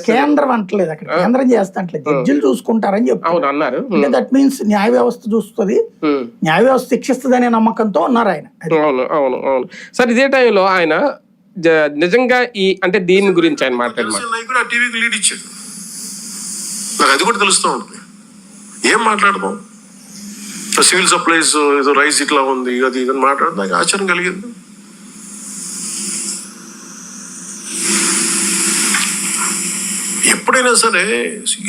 కేంద్రం అంటలేదు, అక్కడ కేంద్రం చేస్తా అంటలేదు, జడ్జిలు చూసుకుంటారని చెప్తారు. అంటే దట్ మీన్స్ న్యాయ వ్యవస్థ చూస్తుంది, న్యాయ వ్యవస్థ శిక్షిస్తుంది అనే నమ్మకంతో ఉన్నారు ఆయన. అవును అవును అవును సార్. ఇదే టైంలో ఆయన నిజంగా ఈ అంటే దీని గురించి ఆయన మాట్లాడారు. టీవీకి లీడ్ ఇచ్చాడు, నాకు అది కూడా తెలుస్తూ ఉంటుంది. ఏం మాట్లాడదాం, సివిల్ సప్లైస్ ఏదో రైస్ ఇట్లా ఉంది అది ఇదని మాట్లాడడం నాకు ఆశ్చర్యం కలిగింది. ఎప్పుడైనా సరే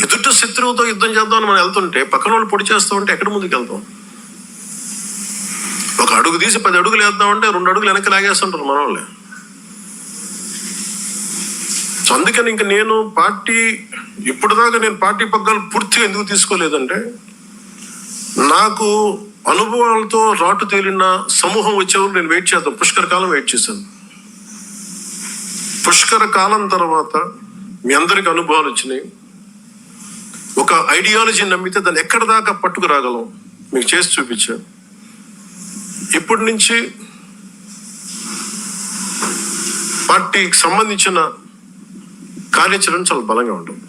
ఎదుట శత్రువుతో యుద్ధం చేద్దామని మనం వెళ్తుంటే పక్కన వాళ్ళు పొడి చేస్తూ ఉంటే ఎక్కడ ముందుకు వెళ్తాం? ఒక అడుగు తీసి 10 అడుగులు వేద్దామంటే 2 అడుగులు వెనక్కి లాగేస్తుంటారు మన వాళ్ళే. సో అందుకని ఇంకా నేను ఇప్పటిదాకా నేను పార్టీ పగ్గాలు పూర్తిగా ఎందుకు తీసుకోలేదంటే, నాకు అనుభవాలతో రాటు తేలిన సమూహం వచ్చేవారు నేను వెయిట్ చేద్దాం. పుష్కర కాలం వెయిట్ చేశాను. పుష్కర కాలం తర్వాత మీ అందరికి అనుభవాలు వచ్చినాయి. ఒక ఐడియాలజీ నమ్మితే దాన్ని ఎక్కడ దాకా పట్టుకు రాగలం మీకు చేసి చూపించాను. ఇప్పటి నుంచి పార్టీకి సంబంధించిన కార్యాచరణ చాలా బలంగా ఉంటుంది.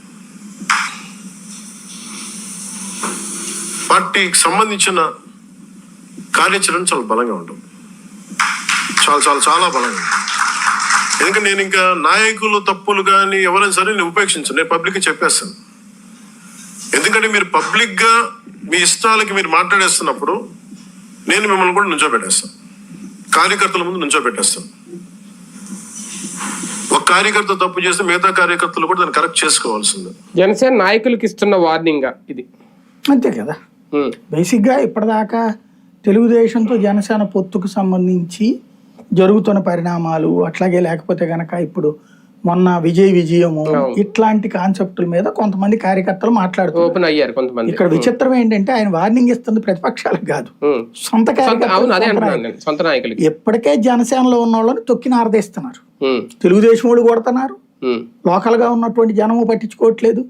పార్టీకి సంబంధించిన కార్యాచరణ చాలా బలంగా ఉంటుంది, చాలా చాలా చాలా బలంగా. ఎందుకంటే నేను ఇంకా నాయకులు తప్పులు కానీ ఎవరైనా సరే నేను ఉపేక్షించను, నేను పబ్లిక్గా చెప్పేస్తాను. ఎందుకంటే మీరు పబ్లిక్గా మీ ఇష్టాలకి మీరు మాట్లాడేస్తున్నప్పుడు నేను మిమ్మల్ని కూడా నుంచోబెట్టేస్తాను, కార్యకర్తల ముందు నుంచోబెట్టేస్తాను. ఒక కార్యకర్త తప్పు చేస్తే మిగతా కార్యకర్తలు కూడా దాన్ని కరెక్ట్ చేసుకోవాల్సిందే. జనసేన నాయకులకి ఇస్తున్న వార్నింగ్ ఇది అంతే కదా. బేసిక్ గా ఇప్పటిదాకా తెలుగుదేశంతో జనసేన పొత్తుకు సంబంధించి జరుగుతున్న పరిణామాలు, అట్లాగే లేకపోతే గనక ఇప్పుడు మొన్న విజయము ఇట్లాంటి కాన్సెప్టుల మీద కొంతమంది కార్యకర్తలు మాట్లాడుతున్నారు. ఇక్కడ విచిత్రం ఏంటంటే ఆయన వార్నింగ్ ఇస్తుంది ప్రతిపక్షాలకు కాదు, సొంత కార్యకర్తలు. ఇప్పటికే జనసేనలో ఉన్న వాళ్ళని తొక్కి నారదీస్తున్నారు, తెలుగుదేశం వాళ్ళు కొడుతున్నారు, లోకల్ గా ఉన్నటువంటి జనము పట్టించుకోవట్లేదు.